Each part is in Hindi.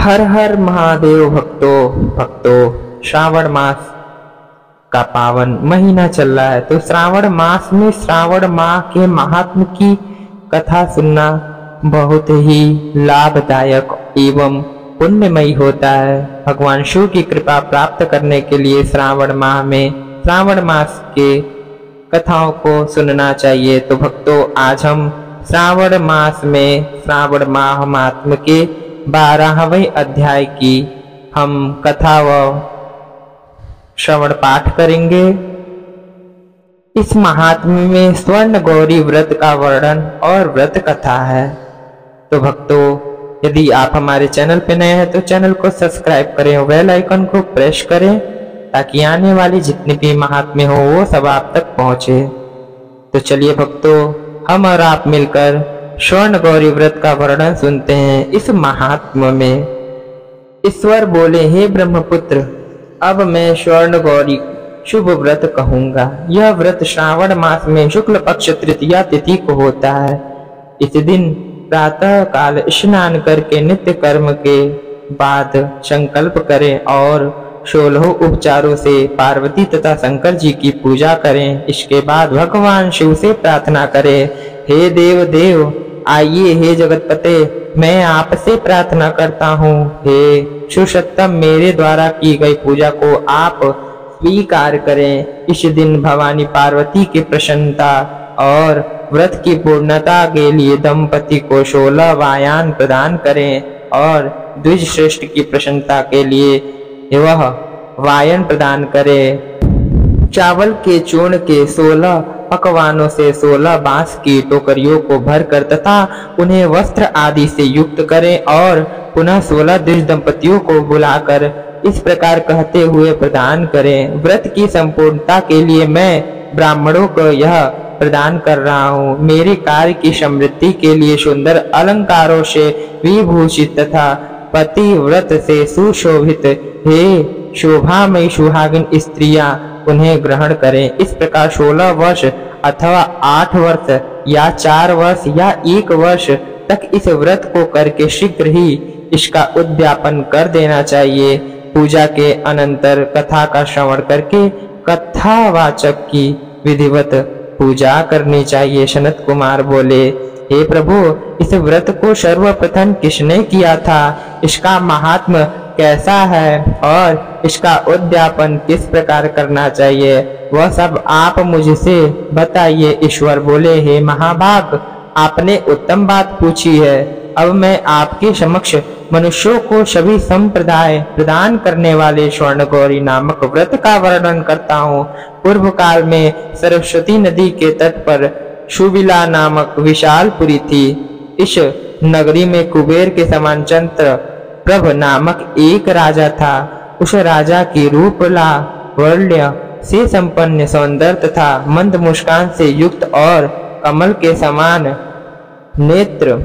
हर हर महादेव भक्तों श्रावण मास का पावन महीना चल रहा है। तो श्रावण मास में श्रावण माह के महात्म की कथा सुनना बहुत ही लाभदायक एवं पुण्यमयी होता है। भगवान शिव की कृपा प्राप्त करने के लिए श्रावण माह में श्रावण मास के कथाओं को सुनना चाहिए। तो भक्तों, आज हम श्रावण मास में श्रावण माह महात्म के 12वें अध्याय की हम कथा व श्रवण पाठ करेंगे। इस महात्म्य में स्वर्ण गौरी व्रत का वर्णन और व्रत कथा है। तो भक्तों, यदि आप हमारे चैनल पर नए हैं तो चैनल को सब्सक्राइब करें और बेल आइकन को प्रेस करें ताकि आने वाली जितनी भी महात्म्य हो वो सब आप तक पहुंचे। तो चलिए भक्तों, हम और आप मिलकर स्वर्ण गौरी व्रत का वर्णन सुनते हैं। इस महात्म्य में ईश्वर बोले, हे ब्रह्मपुत्र, अब मैं स्वर्ण गौरी शुभ व्रत कहूंगा। यह व्रत श्रावण मास में शुक्ल पक्ष तृतीया तिथि को होता है। इस दिन प्रातः काल स्नान करके नित्य कर्म के बाद संकल्प करें और 16 उपचारों से पार्वती तथा शंकर जी की पूजा करें। इसके बाद भगवान शिव से प्रार्थना करें, हे देव देव आइए, हे जगतपते, मैं आपसे प्रार्थना करता हूँ, हे सुसत्तम, मेरे द्वारा की गई पूजा को आप स्वीकार करें। इस दिन भवानी पार्वती की प्रसन्नता और व्रत की पूर्णता के लिए दंपति को 16 वायान प्रदान करें और द्विज श्रेष्ठ की प्रसन्नता के लिए वह वायन प्रदान करें। चावल के चूर्ण के 16 पकवानों से 16 बांस की टोकरियों को भरकर तथा उन्हें वस्त्र आदि से युक्त करें और पुनः 16 द्विज दंपतियों को बुलाकर इस प्रकार कहते हुए प्रदान करें, व्रत की संपूर्णता के लिए मैं ब्राह्मणों को यह प्रदान कर रहा हूँ। मेरे कार्य की समृद्धि के लिए सुंदर अलंकारों से विभूषित तथा पतिव्रत से सुशोभित हे शोभामयी सुहागिन स्त्रियां उन्हें ग्रहण करें। इस प्रकार 16 वर्ष अथवा 8 वर्ष या 4 वर्ष या 1 वर्ष तक इस व्रत को करके शीघ्र ही इसका उद्यापन कर देना चाहिए। पूजा के अनंतर कथा का श्रवण करके कथावाचक की विधिवत पूजा करनी चाहिए। सनत कुमार बोले, हे प्रभु, इस व्रत को सर्वप्रथम किसने किया था? इसका महात्म्य कैसा है और इसका उद्यापन किस प्रकार करना चाहिए, वह सब आप मुझसे बताइए। ईश्वर बोले, हे महाभाग, आपने उत्तम बात पूछी है। अब मैं आपके समक्ष मनुष्यों को सभी संप्रदाय प्रदान करने वाले स्वर्ण गौरी नामक व्रत का वर्णन करता हूँ। पूर्व काल में सरस्वती नदी के तट पर सुविला नामक विशालपुरी थी। इस नगरी में कुबेर के समान चंद्र प्रभ नामक एक राजा था। उस राजा की रूप लावण्य से संपन्न, सौंदर्य तथा मंद मुस्कान से युक्त और कमल के समान नेत्र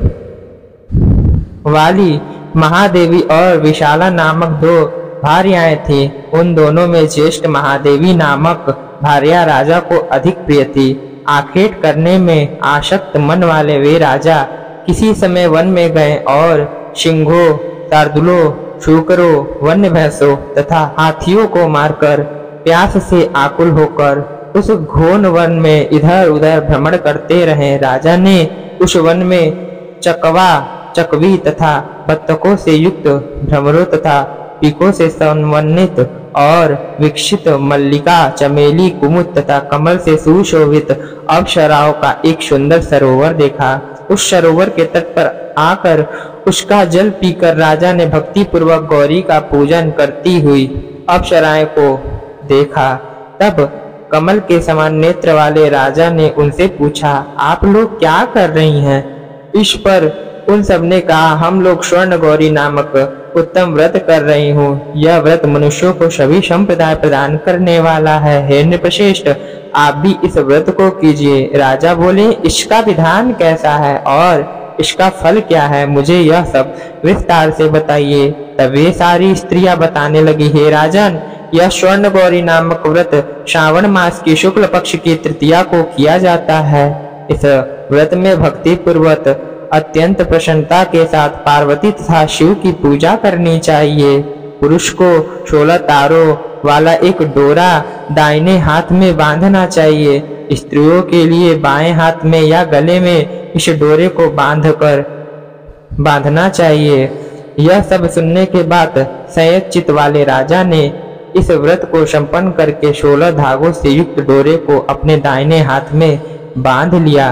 वाली महादेवी और विशाला नामक 2 भार्याएं थीं। उन दोनों में ज्येष्ठ महादेवी नामक भार्या राजा को अधिक प्रिय थी। आखेट करने में आसक्त मन वाले वे राजा किसी समय वन में गए और सिंहों, शार्दूलों, शूकरों, वन्य भैंसों तथा हाथियों को मारकर प्यास से आकुल होकर उस घोर वन में इधर उधर भ्रमण करते रहे। राजा ने उस वन में चकवा, चकवी तथा बत्तखों से युक्त भ्रमरों तथा पीकों से समन्वित और विकसित मल्लिका, चमेली, कुमुद तथा कमल से सुशोभित अप्सराओं का एक सुंदर सरोवर देखा। उस सरोवर के तट पर आकर उसका जल पीकर राजा ने भक्ति पूर्वक गौरी का पूजन करती हुई अप्सराएं को देखा। तब कमल के समान नेत्र वाले राजा ने उनसे पूछा, आप लोग क्या कर रही हैं? इस पर उन सब ने कहा, हम लोग स्वर्ण गौरी नामक उत्तम व्रत कर रही हूँ। यह व्रत मनुष्यों को सभी संप्रदाय प्रदान करने वाला है। हे नृपश्रेष्ठ, आप भी इस व्रत को कीजिए। राजा बोले, इसका विधान कैसा है और इसका फल क्या है? मुझे यह सब विस्तार से बताइए। तब वे सारी स्त्रियां बताने लगी, हे राजन, यह स्वर्ण गौरी नामक व्रत श्रावण मास की शुक्ल पक्ष की तृतीया को किया जाता है। इस व्रत में भक्ति पूर्वक अत्यंत प्रसन्नता के साथ पार्वती तथा शिव की पूजा करनी चाहिए। पुरुष को 16 तारों वाला एक डोरा दाहिने हाथ में बांधना चाहिए। स्त्रियों के लिए बाएं हाथ में या गले में इस डोरे को बांधना चाहिए। यह सब सुनने के बाद संयत चित्त वाले राजा ने इस व्रत को संपन्न करके 16 धागों से युक्त डोरे को अपने दाहिने हाथ में बांध लिया।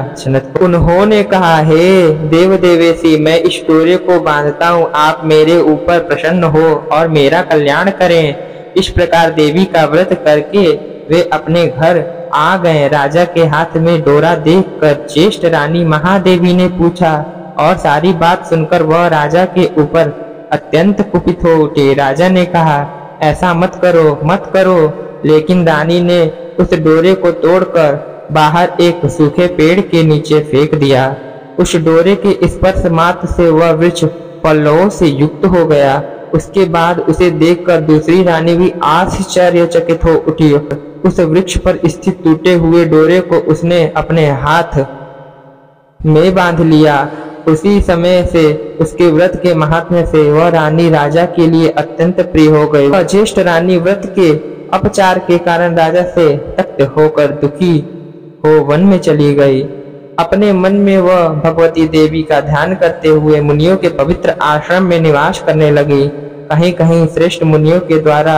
उन्होंने कहा, हे देव देवेशी, मैं इस डोरे को बांधता हूँ, आप मेरे ऊपर प्रसन्न हो और मेरा कल्याण करें। इस प्रकार देवी का व्रत करके वे अपने घर आ गए। राजा के हाथ में डोरा देखकर ज्येष्ठ रानी महादेवी ने पूछा और सारी बात सुनकर वह राजा के ऊपर अत्यंत कुपित हो उठे। राजा ने कहा, ऐसा मत करो। लेकिन रानी ने उस डोरे को तोड़कर बाहर एक सूखे पेड़ के नीचे फेंक दिया। उस डोरे के स्पर्श मात्र से वह वृक्ष पल्लवों से युक्त हो गया। उसके बाद उसे देखकर दूसरी रानी भी आश्चर्यचकित हो उठी। उस वृक्ष पर स्थित टूटे हुए डोरे को उसने अपने हाथ में बांध लिया। उसी समय से उसके व्रत के महात्म्य से वह रानी राजा के लिए अत्यंत प्रिय हो गई। वह ज्येष्ठ रानी व्रत के अपचार के कारण राजा से तक्त होकर दुखी हो वन में चली गई। अपने मन में वह भगवती देवी का ध्यान करते हुए मुनियों के पवित्र आश्रम में निवास करने लगी। कहीं कहीं श्रेष्ठ मुनियों के द्वारा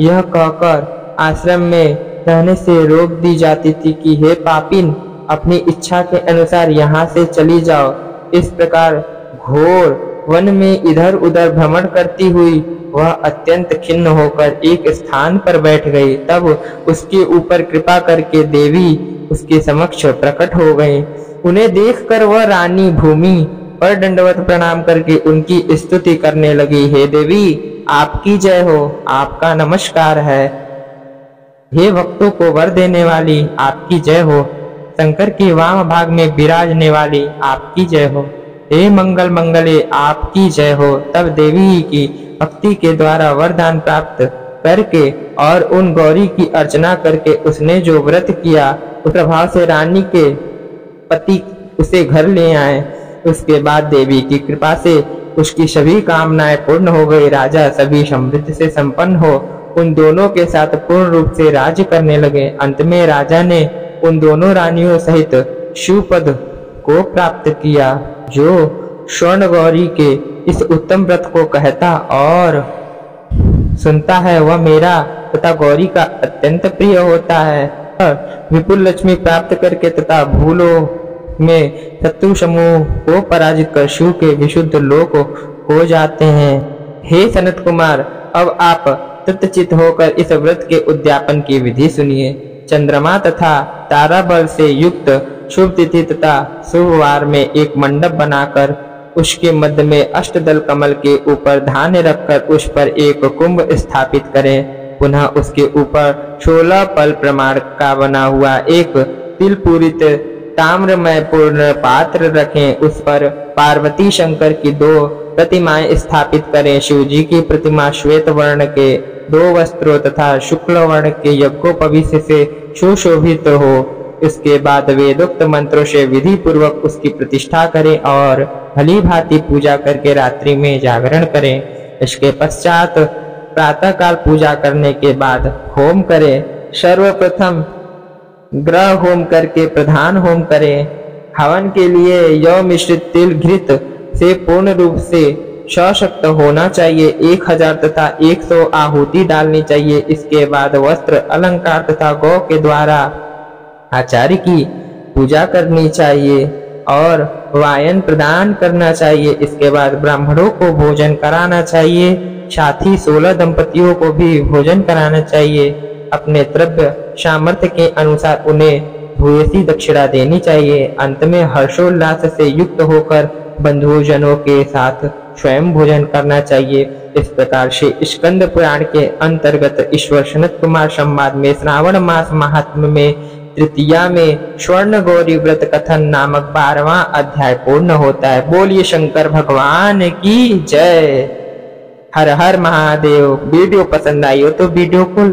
यह कहकर आश्रम में रहने से रोक दी जाती थी कि हे पापिन, अपनी इच्छा के अनुसार यहाँ से चली जाओ। इस प्रकार घोर वन में इधर उधर भ्रमण करती हुई वह अत्यंत खिन्न होकर एक स्थान पर बैठ गई। तब उसके ऊपर कृपा करके देवी उसके समक्ष प्रकट हो गई। उन्हें देखकर वह रानी भूमि पर दंडवत प्रणाम करके उनकी स्तुति करने लगी। हे देवी, आपकी जय हो, आपका नमस्कार है। हे भक्तों को वर देने वाली, आपकी जय हो। शंकर के वाम भाग में विराजने वाली, आपकी जय हो। हे मंगल मंगले, आपकी जय हो। तब देवी की भक्ति के द्वारा वरदान प्राप्त करके और उन गौरी की अर्चना करके उसने जो व्रत किया उस प्रभाव से रानी के पति उसे घर ले आए। उसके बाद देवी की कृपा से उसकी सभी कामनाएं पूर्ण हो गई। राजा सभी समृद्धि से संपन्न हो उन दोनों के साथ पूर्ण रूप से राज्य करने लगे। अंत में राजा ने उन दोनों रानियों सहित शिवपद को प्राप्त किया, जो स्वर्ण गौरी के इस उत्तम व्रत को कहता और सुनता है वह मेरा तथा गौरी का अत्यंत प्रिय होता है। विपुल लक्ष्मी प्राप्त करके तथा भूलों में शत्रु समूह को पराजित कर शिव के विशुद्ध लोक हो जाते हैं। हे सनत कुमार, अब आप तृप्तचित्त होकर इस व्रत के उद्यापन की विधि सुनिए। चंद्रमा तथा तारा बल से युक्त शुभ तिथि तथा शुभ वार में एक मंडप बनाकर उसके मध्य में अष्टदल कमल के ऊपर धान्य रखकर उस पर एक कुंभ स्थापित करें। पुनः उसके ऊपर 16 पल प्रमाण का बना हुआ एक तिल पूरित ताम्रमय पूर्ण पात्र रखें। उस पर पार्वती शंकर की 2 प्रतिमाएं स्थापित करें। शिव जी की प्रतिमा श्वेत वर्ण के 2 वस्त्रों तथा शुक्ल वर्ण के यज्ञोपवीत से सुशोभित हो। इसके बाद वेदोक्त मंत्रों से विधि पूर्वक उसकी प्रतिष्ठा करें और भली भांति पूजा करके रात्रि में जागरण करें। इसके पश्चात प्रातः काल पूजा करने के बाद होम करें। सर्वप्रथम ग्रह होम करके प्रधान होम करें। हवन के लिए यौ मिश्रित तिल घृत से पूर्ण रूप से सशक्त होना चाहिए। 1000 तथा 100 आहुति डालनी चाहिए। इसके बाद वस्त्र अलंकार तथा गौ के द्वारा आचार्य की पूजा करनी चाहिए और वायन प्रदान करना चाहिए। इसके बाद ब्राह्मणों को भोजन कराना चाहिए, साथ ही 16 दंपतियों को भी भोजन कराना चाहिए। अपने द्रव्य सामर्थ्य के अनुसार उन्हें भूयसी दक्षिणा देनी चाहिए। अंत में हर्षोल्लास से युक्त होकर बंधुजनों के साथ स्वयं भोजन करना चाहिए। इस प्रकार से स्कंद पुराण के अंतर्गत ईश्वर सनत कुमार संवाद में श्रावण मास महात्म्य में तृतीया में स्वर्ण गौरी व्रत कथन नामक 12वां अध्याय पूर्ण होता है। बोलिए शंकर भगवान की जय। हर हर महादेव। वीडियो पसंद आई हो तो वीडियो को